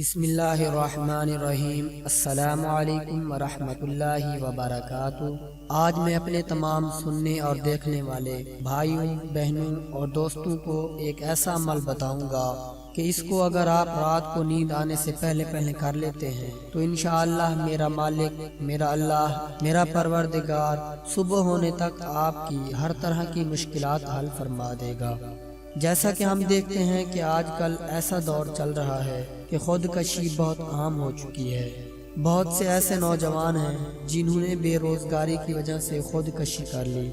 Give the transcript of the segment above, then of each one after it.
بسم اللہ الرحمن الرحیم۔ السلام علیکم ورحمۃ اللہ وبرکاتہ۔ آج میں اپنے تمام سننے اور دیکھنے والے بھائیوں، بہنوں اور دوستوں کو ایک ایسا عمل بتاؤں گا کہ اس کو اگر آپ رات کو نیند آنے سے پہلے کر لیتے ہیں تو انشاءاللہ میرا مالک، میرا اللہ، میرا پروردگار صبح ہونے تک آپ کی ہر طرح کی مشکلات حل فرما دے گا۔ جیسا کہ ہم دیکھتے ہیں کہ آج کل ایسا دور چل رہا ہے کہ خودکشی بہت عام ہو چکی ہے۔ بہت سے ایسے نوجوان ہیں جنہوں نے بے روزگاری کی وجہ سے خودکشی کر لی۔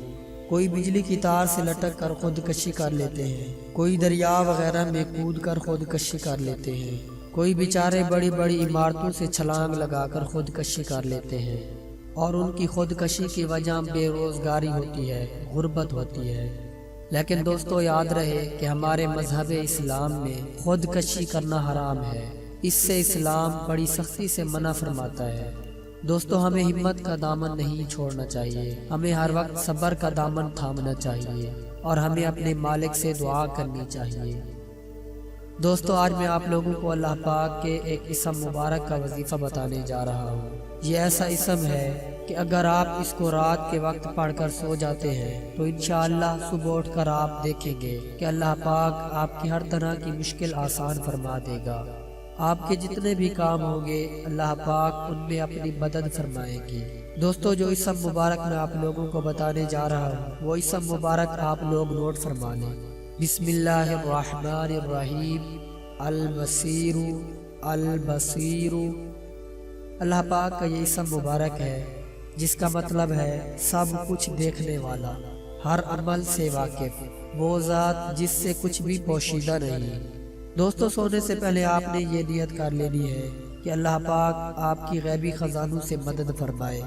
کوئی بجلی کی تار سے لٹک کر خودکشی کر لیتے ہیں، کوئی دریا وغیرہ میں کود کر خودکشی کر لیتے ہیں، کوئی بیچارے بڑی بڑی عمارتوں سے چھلانگ لگا کر خودکشی کر لیتے ہیں، اور ان کی خودکشی کی وجہ بے روزگاری ہوتی ہے، غربت ہوتی ہے۔ لیکن دوستو یاد رہے کہ ہمارے مذہب اسلام میں خودکشی کرنا حرام ہے۔ اس سے اسلام بڑی سختی سے منع فرماتا ہے۔ دوستو ہمیں ہمت کا دامن نہیں چھوڑنا چاہیے، ہمیں ہر وقت صبر کا دامن تھامنا چاہیے اور ہمیں اپنے مالک سے دعا کرنی چاہیے۔ دوستو آج میں آپ لوگوں کو اللہ پاک کے ایک اسم مبارک کا وظیفہ بتانے جا رہا ہوں۔ یہ ایسا اسم ہے کہ اگر آپ اس کو رات کے وقت پڑھ کر سو جاتے ہیں تو انشاءاللہ صبح اٹھ کر آپ دیکھیں گے کہ اللہ پاک آپ کی ہر طرح کی مشکل آسان فرما دے گا۔ آپ کے جتنے بھی کام ہوں گے اللہ پاک ان میں اپنی مدد فرمائے گی۔ دوستو جو اسم مبارک میں آپ لوگوں کو بتانے جا رہا ہوں وہ اسم مبارک آپ لوگ نوٹ فرما لیں۔ بسم اللہ الرحمن الرحیم۔ البصیر، البصیر۔ اللہ پاک کا یہ اسم مبارک ہے جس کا مطلب ہے سب کچھ دیکھنے والا، ہر عمل سے واقف، وہ ذات جس سے کچھ بھی پوشیدہ نہیں۔ دوستو سونے سے پہلے آپ نے یہ نیت کر لینی ہے کہ اللہ پاک آپ کی غیبی خزانوں سے مدد فرمائے۔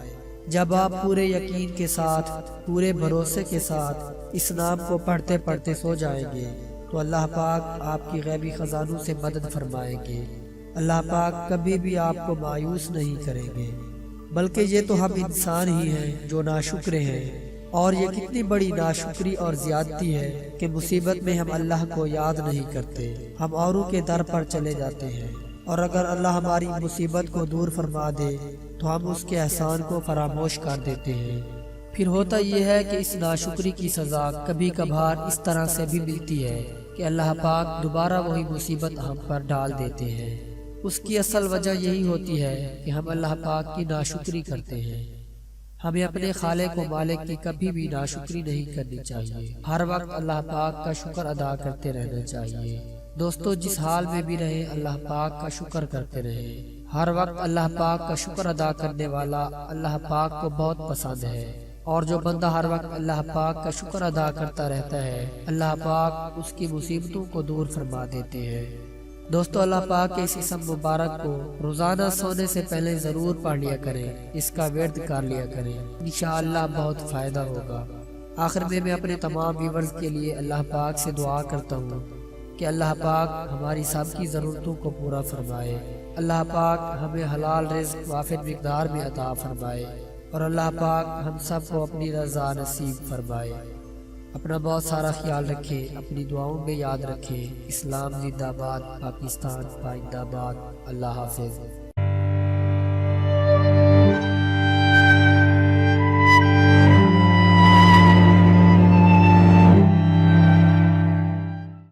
جب آپ پورے یقین کے ساتھ، پورے بھروسے کے ساتھ اس نام کو پڑھتے پڑھتے سو جائیں گے تو اللہ پاک آپ کی غیبی خزانوں سے مدد فرمائیں گے۔ اللہ پاک کبھی بھی آپ کو مایوس نہیں کریں گے، بلکہ یہ تو ہم انسان ہی ہیں جو ناشکر ہیں، اور یہ کتنی بڑی ناشکری اور زیادتی ہے کہ مصیبت میں ہم اللہ کو یاد نہیں کرتے، ہم اوروں کے در پر چلے جاتے ہیں، اور اگر اللہ ہماری مصیبت کو دور فرما دے تو ہم اس کے احسان کو فراموش کر دیتے ہیں۔ پھر ہوتا یہ ہے کہ اس ناشکری کی سزا کبھی کبھار اس طرح سے بھی ملتی ہے کہ اللہ پاک دوبارہ وہی مصیبت ہم پر ڈال دیتے ہیں۔ اس کی اصل وجہ یہی ہوتی ہے کہ ہم اللہ پاک کی ناشکری کرتے ہیں۔ ہمیں اپنے خالق و مالک کی کبھی بھی ناشکری نہیں کرنی چاہیے، ہر وقت اللہ پاک کا شکر ادا کرتے رہنا چاہیے۔ دوستو جس حال میں بھی رہے اللہ پاک کا شکر کرتے رہے۔ ہر وقت اللہ پاک کا شکر ادا کرنے والا اللہ پاک کو بہت پسند ہے، اور جو بندہ ہر وقت اللہ پاک کا شکر ادا کرتا رہتا ہے اللہ پاک اس کی مصیبتوں کو دور فرما دیتے ہیں۔ دوستو اللہ پاک کے اس اسم مبارک کو روزانہ سونے سے پہلے ضرور پڑھ لیا کریں، اس کا ورد کر لیا کریں، انشاءاللہ بہت فائدہ ہوگا۔ آخر میں اپنے تمام ویورز کے لیے اللہ پاک سے دعا کرتا ہوں کہ اللہ پاک ہماری سب کی ضرورتوں کو پورا فرمائے، اللہ پاک ہمیں حلال رزق وافر مقدار میں عطا فرمائے، اور اللہ پاک ہم سب کو اپنی رضا نصیب فرمائے۔ اپنا بہت سارا خیال رکھیں، اپنی دعاؤں میں یاد رکھیں۔ اسلام زندہ باد، پاکستان پائندہ باد۔ اللہ حافظ۔